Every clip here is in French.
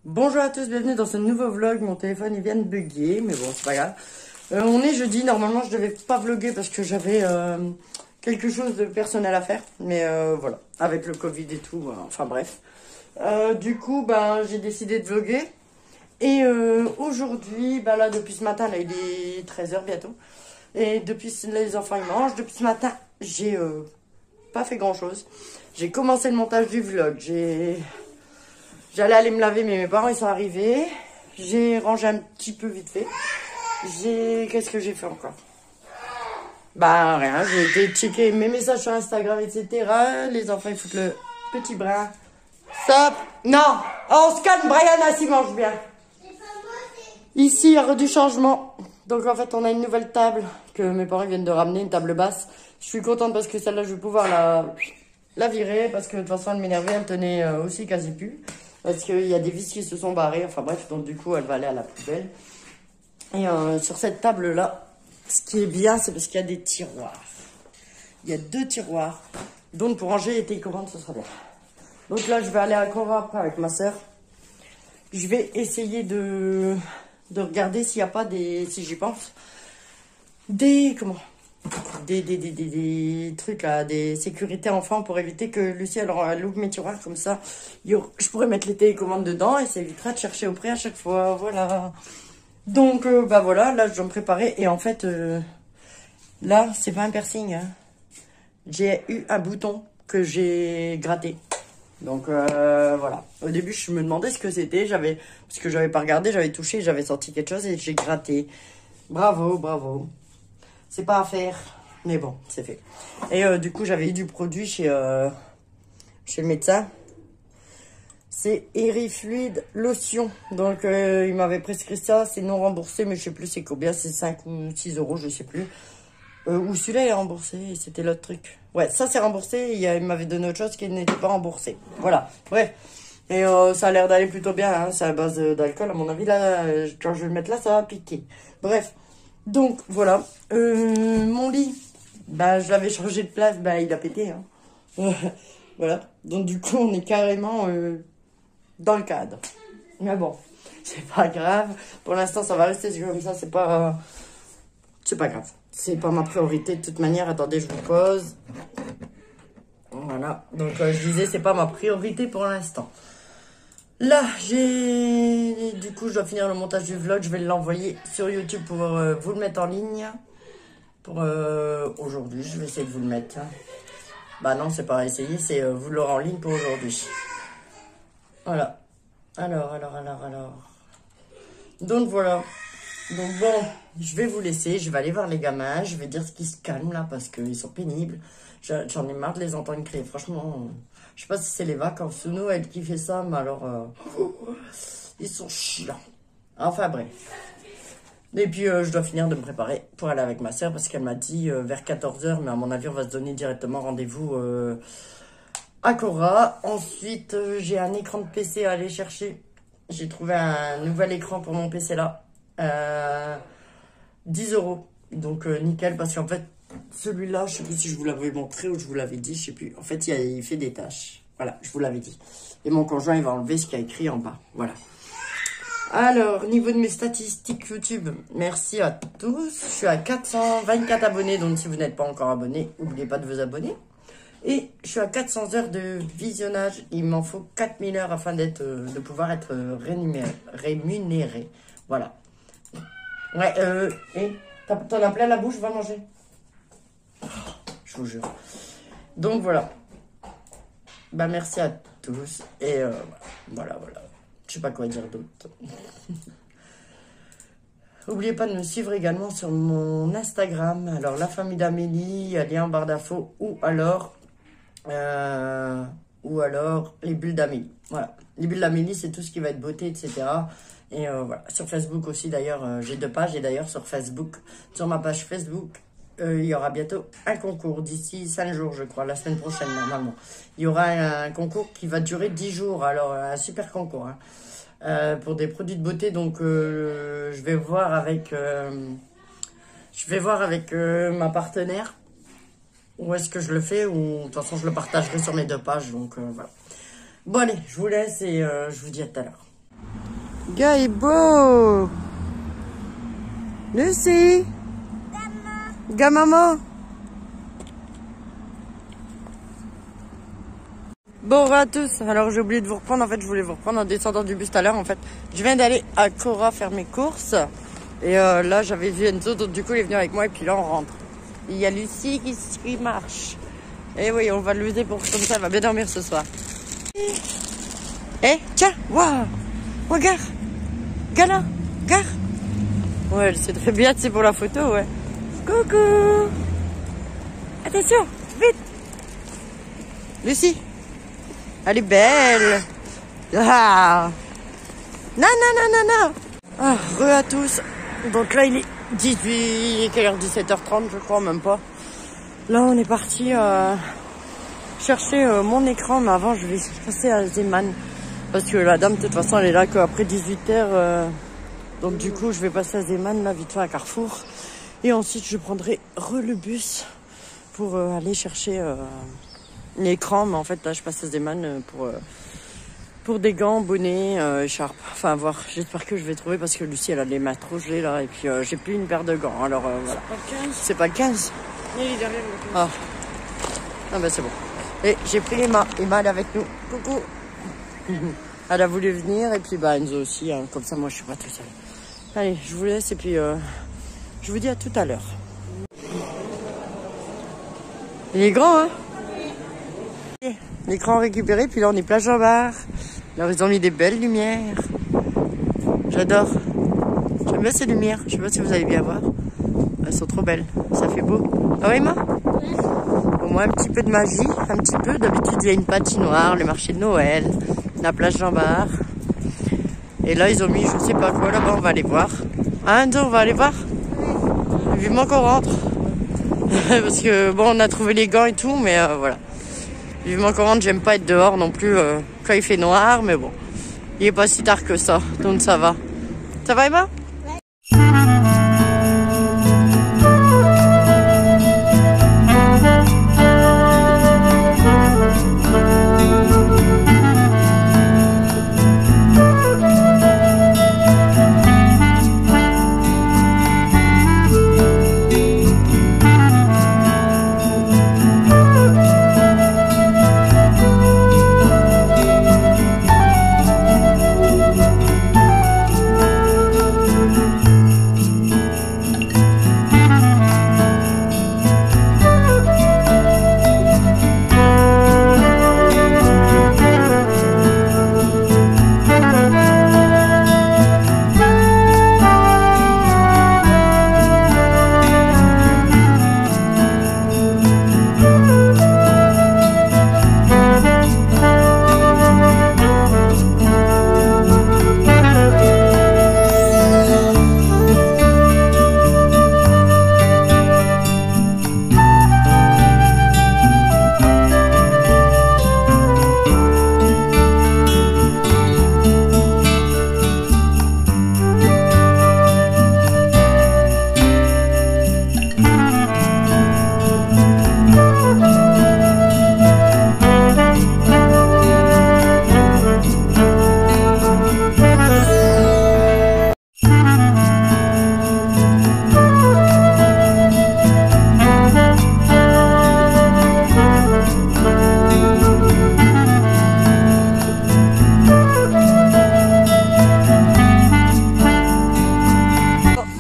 Bonjour à tous, bienvenue dans ce nouveau vlog. Mon téléphone il vient de bugger, mais bon c'est pas grave. On est jeudi, normalement je devais pas vlogger parce que j'avais quelque chose de personnel à faire. Mais voilà, avec le Covid et tout, enfin bref. Du coup, j'ai décidé de vlogger. Et aujourd'hui, là depuis ce matin, là il est 13h bientôt. Et depuis les enfants ils mangent, depuis ce matin j'ai pas fait grand chose. J'ai commencé le montage du vlog, J'allais aller me laver, mais mes parents ils sont arrivés. J'ai rangé un petit peu vite fait. Qu'est-ce que j'ai fait encore? Rien, j'ai été checker mes messages sur Instagram, etc. Les enfants ils foutent le petit brin. Stop! Non! Oh, on se calme, Brian, assis, mange bien. Ici, il y aura du changement. Donc en fait, on a une nouvelle table que mes parents viennent de ramener, une table basse. Je suis contente parce que celle-là, je vais pouvoir la virer parce que de toute façon, elle m'énervait, elle tenait aussi quasi plus. Parce qu'il y a des vis qui se sont barrées. Enfin bref, donc du coup, elle va aller à la poubelle. Et sur cette table-là, ce qui est bien, c'est parce qu'il y a des tiroirs. Il y a 2 tiroirs. Donc pour ranger les télécommandes, ce sera bien. Donc là, je vais aller à Cora après avec ma soeur. Je vais essayer de regarder s'il n'y a pas si j'y pense, des trucs là, des sécurités enfants pour éviter que Lucie elle ouvre mes tiroirs comme ça. Je pourrais mettre les télécommandes dedans et ça évitera de chercher au prix à chaque fois. Voilà. Donc voilà, là je dois me préparer et en fait là c'est pas un piercing. Hein. J'ai eu un bouton que j'ai gratté. Donc voilà. Au début je me demandais ce que c'était. Parce que j'avais pas regardé, j'avais touché, j'avais senti quelque chose et j'ai gratté. Bravo, bravo. C'est pas à faire, mais bon, c'est fait. Et du coup, j'avais eu du produit chez le médecin. C'est Erifluid Lotion. Donc, il m'avait prescrit ça. C'est non remboursé, mais je sais plus c'est combien. C'est 5 ou 6 euros, je sais plus. Ou celui-là est remboursé, c'était l'autre truc. Ouais, ça c'est remboursé. Il m'avait donné autre chose qui n'était pas remboursé. Voilà, bref. Et ça a l'air d'aller plutôt bien. Hein. C'est à base d'alcool, à mon avis. Là, quand je vais le mettre là, ça va piquer. Bref. Donc, voilà. Mon lit, je l'avais changé de place, il a pété. Hein. Voilà. Donc, du coup, on est carrément dans le cadre. Mais bon, c'est pas grave. Pour l'instant, ça va rester comme ça. C'est pas grave. C'est pas ma priorité de toute manière. Attendez, je vous pose. Voilà. Donc, je disais, c'est pas ma priorité pour l'instant. Là, du coup, je dois finir le montage du vlog. Je vais l'envoyer sur YouTube pour vous le mettre en ligne. Pour aujourd'hui, je vais essayer de vous le mettre. Non, c'est pas essayer, c'est vous l'aurez en ligne pour aujourd'hui. Voilà. Alors. Donc, voilà. Donc, bon, je vais vous laisser. Je vais aller voir les gamins. Je vais dire ce qui se calme, là, parce qu'ils sont pénibles. J'en ai marre de les entendre crier. Franchement... Je sais pas si c'est les vacances ou Noël qui fait ça, mais alors, ils sont chiants. Enfin bref. Et puis, je dois finir de me préparer pour aller avec ma soeur, parce qu'elle m'a dit vers 14h, mais à mon avis, on va se donner directement rendez-vous à Cora. Ensuite, j'ai un écran de PC à aller chercher. J'ai trouvé un nouvel écran pour mon PC là. 10 euros. Donc, nickel, parce qu'en fait, celui-là, je sais plus si je vous l'avais montré ou je vous l'avais dit, je sais plus. En fait, il fait des tâches. Voilà, je vous l'avais dit. Et mon conjoint, il va enlever ce qu'il y a écrit en bas. Voilà. Alors, niveau de mes statistiques YouTube, merci à tous. Je suis à 424 abonnés, donc si vous n'êtes pas encore abonné, n'oubliez pas de vous abonner. Et je suis à 400 heures de visionnage. Il m'en faut 4000 heures afin de pouvoir être rémunéré. Voilà. Ouais, et t'en as plein la bouche, va manger. Je vous jure. Donc voilà. Merci à tous. Et voilà. Je sais pas quoi dire d'autre. N'oubliez pas de me suivre également sur mon Instagram. Alors, la famille d'Amélie, il y a lien en barre d'infos. Ou alors, les bulles d'Amélie. Voilà. Les bulles d'Amélie, c'est tout ce qui va être beauté, etc. Et voilà. Sur Facebook aussi, d'ailleurs, j'ai 2 pages. Et d'ailleurs, sur Facebook, sur ma page Facebook, il y aura bientôt un concours d'ici 5 jours, je crois, la semaine prochaine, normalement. Il y aura un concours qui va durer 10 jours. Alors, un super concours, hein. Pour des produits de beauté. Donc, je vais voir avec ma partenaire où est-ce que je le fais. Ou de toute façon, je le partagerai sur mes 2 pages. Donc, voilà. Bon, allez, je vous laisse et je vous dis à tout à l'heure. Gars est beau. Lucie. Gamama. Bonjour à tous. Alors j'ai oublié de vous reprendre. En fait, je voulais vous reprendre en descendant du bus tout à l'heure. En fait, je viens d'aller à Cora faire mes courses. Et là, j'avais vu Enzo. Donc du coup, il est venu avec moi. Et puis là, on rentre. Il y a Lucie qui marche. Et oui, on va l'user pour comme ça. Elle va bien dormir ce soir. Eh, tiens, waouh, regarde, gala, gare. Ouais, c'est très bien, c'est pour la photo, ouais. Coucou. Attention, vite. Lucie, elle est belle. Ah. Non, non, non, non, non. Ah, re à tous. Donc là, il est 18, quelle heure, 17h30, je crois, même pas. Là, on est parti chercher mon écran, mais avant, je vais passer à Zeeman. Parce que la dame, de toute façon, elle est là qu'après 18h. Donc du coup, je vais passer à Zeeman, là, vite fait à Carrefour. Et ensuite, je prendrai le bus pour aller chercher l'écran. Mais en fait, là, je passe à Zeeman pour des gants, bonnets, écharpes. Enfin, voir. J'espère que je vais trouver parce que Lucie, elle a les mains trop gelées, là. Et puis, j'ai plus une paire de gants. Alors, voilà. C'est pas le 15. Il est derrière le 15. Ah. Ah ben, c'est bon. Et j'ai pris Emma. Emma, elle est avec nous. Coucou. Elle a voulu venir et puis bah Enzo aussi, hein. Comme ça moi je suis pas tout seul. Allez, je vous laisse et puis je vous dis à tout à l'heure. Il est grand, hein? L'écran récupéré, puis là on est plage en bar. Alors ils ont mis des belles lumières. J'adore. J'aime bien ces lumières. Je sais pas si vous allez bien voir. Elles sont trop belles. Ça fait beau. Ah ouais, Emma? Au moins un petit peu de magie, un petit peu. D'habitude il y a une patinoire, le marché de Noël. La plage Jean Bar. Et là, ils ont mis, je sais pas quoi, là-bas, on va aller voir. Hein, Enzo, on va aller voir? Vivement qu'on rentre. Parce que, bon, on a trouvé les gants et tout, mais voilà. Vivement qu'on rentre, j'aime pas être dehors non plus quand il fait noir, mais bon. Il est pas si tard que ça, donc ça va. Ça va, Emma?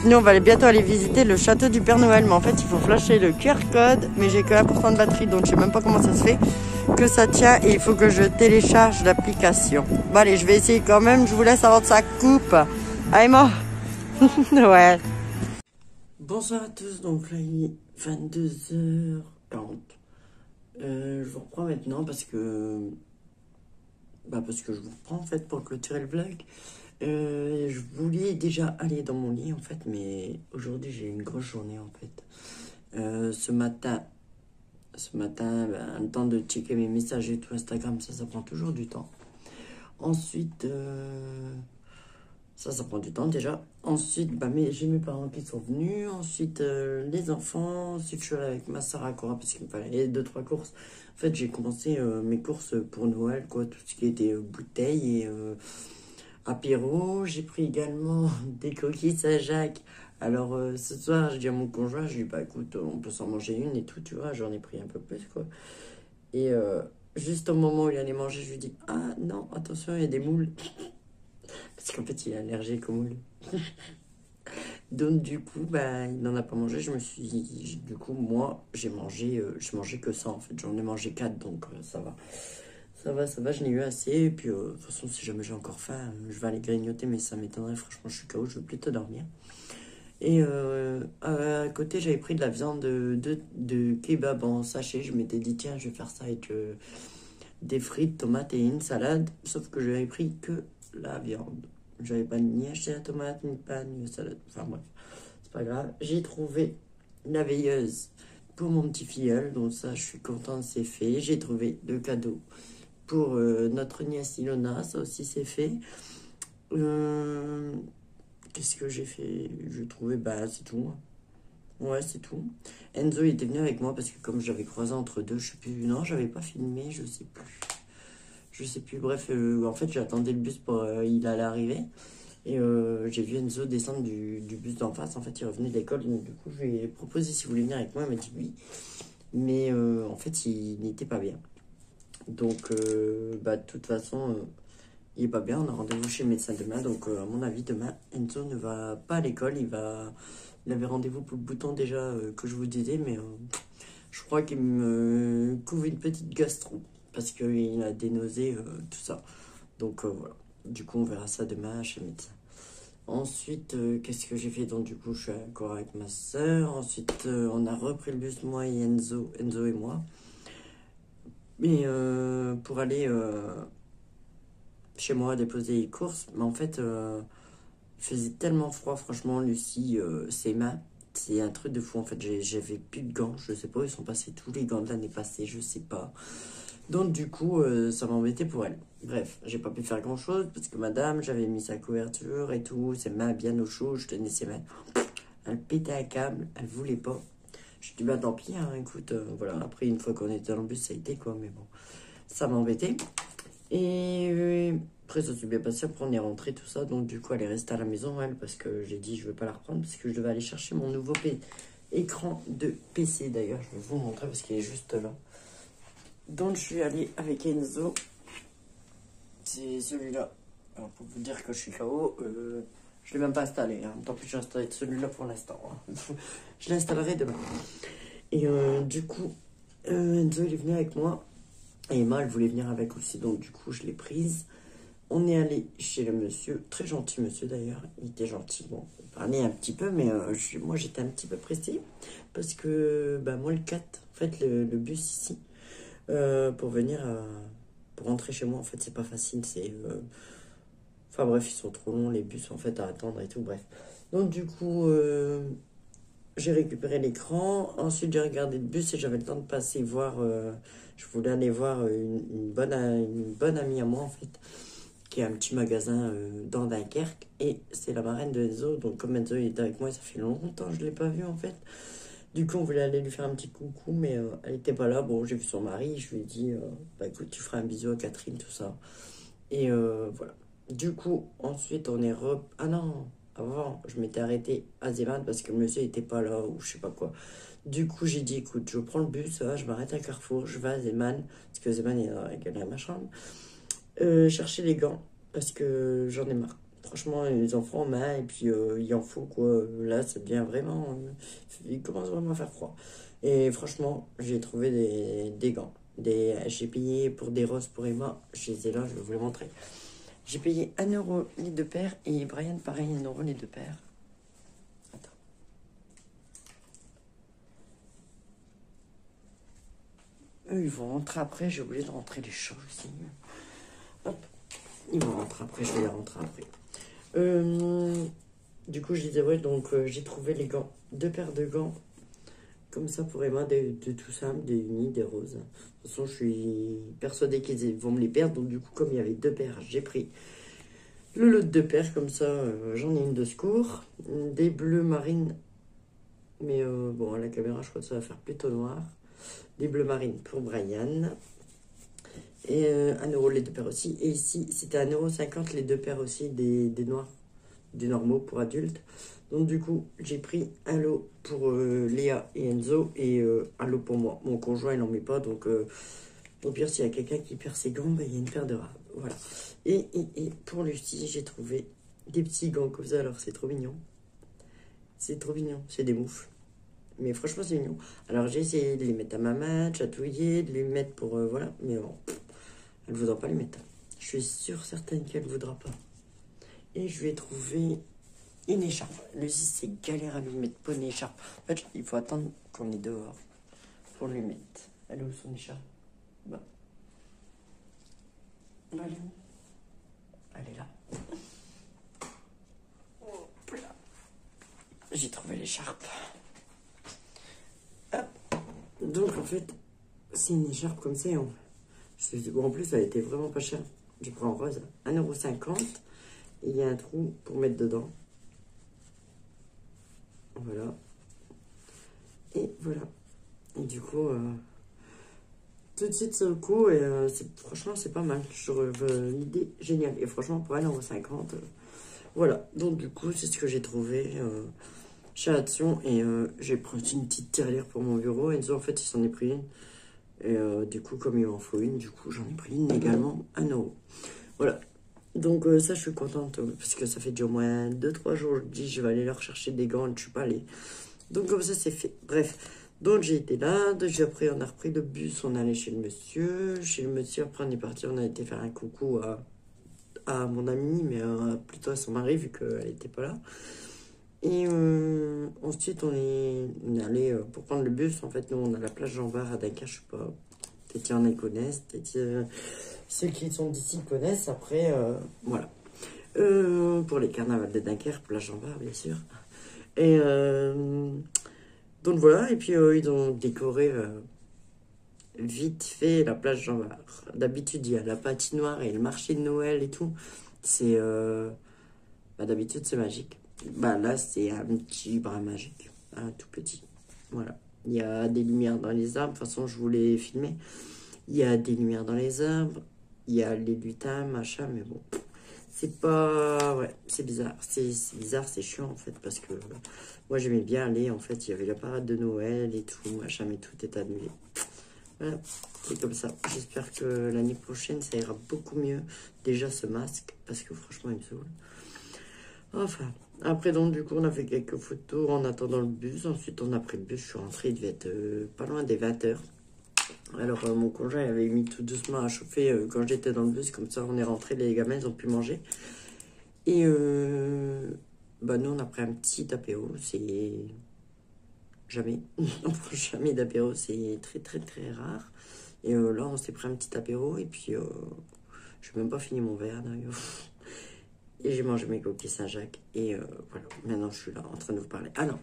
Nous, on va bientôt aller visiter le château du Père Noël. Mais en fait, il faut flasher le QR code. Mais j'ai que 1% de batterie, donc je sais même pas comment ça se fait que ça tient. Et il faut que je télécharge l'application. Bon, allez, je vais essayer quand même. Je vous laisse avant que ça coupe. Allez, moi. Ouais. Bonsoir à tous. Donc là, il est 22h40. Je vous reprends maintenant parce que je vous reprends en fait pour clôturer le vlog. Je voulais déjà aller dans mon lit en fait, mais aujourd'hui j'ai eu une grosse journée en fait. Ce matin, le temps de checker mes messages et tout Instagram, ça prend toujours du temps. Ensuite, ça prend du temps déjà. Ensuite, j'ai mes parents qui sont venus. Ensuite, les enfants. Ensuite, je suis allée avec ma soeur à Cora parce qu'il me fallait 2-3 courses. En fait, j'ai commencé mes courses pour Noël, quoi. Tout ce qui était bouteilles et apéro. J'ai pris également des coquilles Saint-Jacques. Alors ce soir, je dis à mon conjoint, je lui dis bah écoute, on peut s'en manger une et tout, tu vois, j'en ai pris un peu plus quoi. Et juste au moment où il allait manger, je lui dis ah non, attention, il y a des moules. Parce qu'en fait, il est allergique aux moules. Donc du coup, bah, il n'en a pas mangé. Je me suis dit, du coup, moi, j'ai mangé que ça en fait. J'en ai mangé 4, donc ça va. Ça va, je n'ai eu assez. Et puis, de toute façon, si jamais j'ai encore faim, je vais aller grignoter, mais ça m'étonnerait. Franchement, je suis KO, je veux plutôt dormir. Et à côté, j'avais pris de la viande de kebab en sachet. Je m'étais dit, tiens, je vais faire ça avec des frites, tomates et une salade. Sauf que j'avais pris que la viande. J'avais pas ni acheté la tomate, ni pas, ni la salade. Enfin bref, c'est pas grave. J'ai trouvé la veilleuse pour mon petit filleul. Donc ça, je suis contente, c'est fait. J'ai trouvé le cadeau pour notre nièce Ilona. Ça aussi, c'est fait. Qu'est-ce que j'ai fait? Je trouvais, bah c'est tout. Ouais, c'est tout. Enzo il était venu avec moi parce que comme j'avais croisé entre deux, je sais plus. Non, j'avais pas filmé, je sais plus. Je sais plus. Bref, en fait, j'attendais le bus pour. Il allait arriver. Et j'ai vu Enzo descendre du bus d'en face. En fait, il revenait de l'école. Donc, du coup, je lui ai proposé s'il voulait venir avec moi. Il m'a dit oui. Mais en fait, il n'était pas bien. Donc, bah, de toute façon, il est pas bien. On a rendez-vous chez le médecin demain. Donc, à mon avis, demain, Enzo ne va pas à l'école. Il avait rendez-vous pour le bouton déjà que je vous disais. Mais je crois qu'il me couvre une petite gastro. Parce qu'il a des nausées, tout ça. Donc, voilà. Du coup, on verra ça demain chez le médecin. Ensuite, qu'est-ce que j'ai fait? Donc, du coup, je suis encore avec ma soeur. Ensuite, on a repris le bus, moi et Enzo et moi. Mais pour aller chez moi déposer les courses. Mais en fait, il faisait tellement froid, franchement, Lucie, ses mains. C'est un truc de fou. En fait, j'avais plus de gants. Je sais pas où ils sont passés tous les gants de l'année passée. Je sais pas. Donc du coup, ça m'embêtait pour elle. Bref, j'ai pas pu faire grand chose parce que madame, j'avais mis sa couverture et tout, ses mains bien au chaud, je tenais ses mains. Elle pétait un câble, elle voulait pas. Je dis bah tant pis, hein, écoute, voilà, après une fois qu'on était dans le bus, ça a été quoi, mais bon, ça m'embêtait. Et après ça s'est bien passé, après on est rentré tout ça, donc du coup elle est restée à la maison, elle, parce que j'ai dit je vais pas la reprendre parce que je devais aller chercher mon nouveau écran de PC d'ailleurs, je vais vous montrer parce qu'il est juste là. Donc je suis allé avec Enzo. C'est celui-là. Alors pour vous dire que je suis KO, je l'ai même pas installé. Hein. Tant pis j'ai installé celui-là pour l'instant. Hein. Je l'installerai demain. Et du coup, Enzo il est venu avec moi. Et Emma elle voulait venir avec aussi. Donc du coup je l'ai prise. On est allé chez le monsieur. Très gentil monsieur d'ailleurs. Il était gentil. Bon, on parlait un petit peu. Mais moi j'étais un petit peu pressée. Parce que bah, moi le 4, en fait le bus ici. Pour venir pour rentrer chez moi en fait c'est pas facile, c'est enfin bref ils sont trop longs les bus en fait à attendre et tout, bref. Donc du coup j'ai récupéré l'écran, ensuite j'ai regardé le bus et j'avais le temps de passer voir je voulais aller voir une bonne amie à moi en fait qui a un petit magasin dans Dunkerque et c'est la marraine de Enzo, donc comme Enzo il est avec moi ça fait longtemps que je l'ai pas vu en fait. Du coup, on voulait aller lui faire un petit coucou, mais elle était pas là. Bon, j'ai vu son mari, je lui ai dit, bah écoute, tu feras un bisou à Catherine, tout ça. Et voilà. Du coup, ensuite, on est Ah non, avant, je m'étais arrêté à Zeeman parce que le monsieur était pas là, ou je sais pas quoi. Du coup, j'ai dit, écoute, je prends le bus, je m'arrête à Carrefour, je vais à Zeeman, parce que Zeeman est dans ma chambre, chercher les gants, parce que j'en ai marre. Franchement, les enfants en main, et puis il en faut quoi. Là, ça devient vraiment. Il commence vraiment à faire froid. Et franchement, j'ai trouvé des gants. J'ai payé pour des roses pour Emma. Je les ai là, je vais vous les montrer. J'ai payé 1 € les deux paires. Et Brian, pareil, 1 € les deux paires. Attends. Eux, ils vont rentrer après. J'ai oublié de rentrer les choses aussi. Hop. Ils vont rentrer après, je vais les rentrer après. Du coup, je disais, ouais, donc j'ai trouvé les gants. 2 paires de gants. Comme ça, pour Emma, de tout simple, des unis, des roses. De toute façon, je suis persuadée qu'ils vont me les perdre. Donc, du coup, comme il y avait 2 paires, j'ai pris le lot de 2 paires. Comme ça, j'en ai une de secours. Des bleus marines. Mais bon, à la caméra, je crois que ça va faire plutôt noir. Des bleus marines pour Brian. Et 1 € les 2 paires aussi. Et ici, c'était 1,50 € les 2 paires aussi des noirs, des normaux pour adultes. Donc du coup, j'ai pris un lot pour Léa et Enzo et un lot pour moi. Mon conjoint, il n'en met pas, donc au pire, s'il y a quelqu'un qui perd ses gants, ben, il y a une paire de rats. Voilà. Et pour Lucie, j'ai trouvé des petits gants comme ça. Alors, c'est trop mignon. C'est trop mignon. C'est des moufles. Mais franchement, c'est mignon. Alors, j'ai essayé de les mettre à ma main, de chatouiller, de les mettre pour... voilà. Mais bon, elle ne voudra pas les mettre. Je suis sûre, certaine qu'elle ne voudra pas. Et je vais trouver une écharpe. Lucie, c'est galère à lui mettre pas une écharpe. En fait, il faut attendre qu'on est dehors pour lui mettre. Elle est où son écharpe? Bah. Elle est où? Elle est là. Hop là. J'ai trouvé l'écharpe. Hop. Donc, en fait, c'est une écharpe comme ça. En plus, elle était vraiment pas chère. J'ai pris en rose. 1,50 €. Il y a un trou pour mettre dedans. Voilà. Et voilà. Et du coup, tout de suite sur le coup, et franchement, c'est pas mal. Je trouve l'idée géniale. Et franchement, pour 1,50 €, voilà. Donc, du coup, c'est ce que j'ai trouvé chez Action. Et j'ai pris une petite tirelire pour mon bureau. Enzo, en fait, il s'en est pris une. Et du coup, comme il m'en faut une, du coup, j'en ai pris une également, 1 €. Voilà. Donc ça, je suis contente, parce que ça fait déjà au moins 2-3 jours, je dis, je vais aller leur chercher des gants, je ne suis pas allée. Donc comme ça, c'est fait. Bref, donc j'ai été là, après on a repris le bus, on est allé chez le monsieur. Chez le monsieur, après on est parti, on a été faire un coucou à mon amie, mais plutôt à son mari, vu qu'elle n'était pas là. Et ensuite, on est allé pour prendre le bus. En fait, nous, on a la plage Jean-Bart à Dunkerque, je sais pas, peut-être qu'il y en a qui connaissent, peut-être ceux qui sont d'ici connaissent. Après, voilà. Pour les carnavals de Dunkerque, plage Jean-Bart, bien sûr. Et donc voilà, et puis ils ont décoré vite fait la plage Jean-Bart. D'habitude, il y a la patinoire et le marché de Noël et tout. C'est... d'habitude, c'est magique. Bah là, c'est un petit bras magique, un tout petit. Voilà. Il y a des lumières dans les arbres. De toute façon, je voulais filmer. Il y a des lumières dans les arbres. Il y a les lutins, machin, mais bon. C'est pas... Ouais, c'est bizarre. C'est bizarre, c'est chiant, en fait, parce que moi, j'aimais bien aller. En fait, il y avait la parade de Noël et tout, machin, mais tout est annulé. Voilà, c'est comme ça. J'espère que l'année prochaine, ça ira beaucoup mieux. Déjà, ce masque, parce que franchement, il me saoule. Enfin, après, donc, du coup, on a fait quelques photos en attendant le bus. Ensuite, on a pris le bus. Je suis rentrée, il devait être pas loin des 20 h. Alors, mon conjoint il avait mis tout doucement à chauffer quand j'étais dans le bus. Comme ça, on est rentré, les gamins, ils ont pu manger. Et, bah, nous, on a pris un petit apéro. C'est... Jamais. On prend jamais d'apéro. C'est très, très, très rare. Et là, on s'est pris un petit apéro. Et puis, je n'ai même pas fini mon verre, d'ailleurs. Et j'ai mangé mes coquilles Saint-Jacques. Et voilà, maintenant je suis là en train de vous parler. Ah non,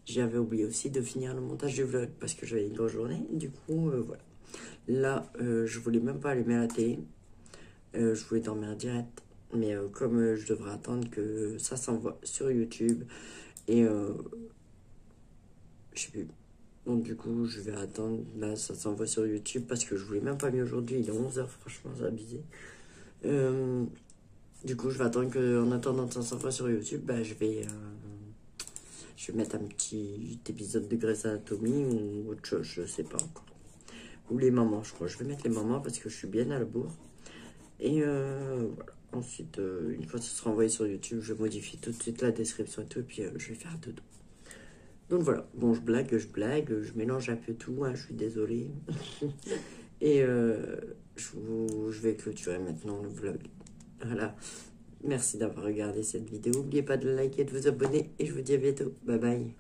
j'avais oublié aussi de finir le montage du vlog parce que j'avais une grosse journée. Du coup, voilà. Là, je voulais même pas allumer la télé. Je voulais dormir direct. Mais comme je devrais attendre que ça s'envoie sur YouTube. Et je sais plus. Donc du coup, je vais attendre. Là, ça s'envoie sur YouTube parce que je voulais même pas mis aujourd'hui. Il est 11 h, franchement, c'est abusé. Du coup, je vais attendre qu'en attendant que ça s'envoie sur YouTube, bah, je vais mettre un petit épisode de Grey's Anatomy ou autre chose, je sais pas encore. Ou les mamans, je crois. Je vais mettre les mamans parce que je suis bien à la bourre. Et voilà. Ensuite, une fois que ça sera envoyé sur YouTube, je modifie tout de suite la description et tout, et puis je vais faire dodo. Donc voilà. Bon, je blague, je mélange un peu tout, hein, je suis désolée. Et je vais clôturer maintenant le vlog. Voilà, merci d'avoir regardé cette vidéo. N'oubliez pas de liker et de vous abonner. Et je vous dis à bientôt. Bye bye.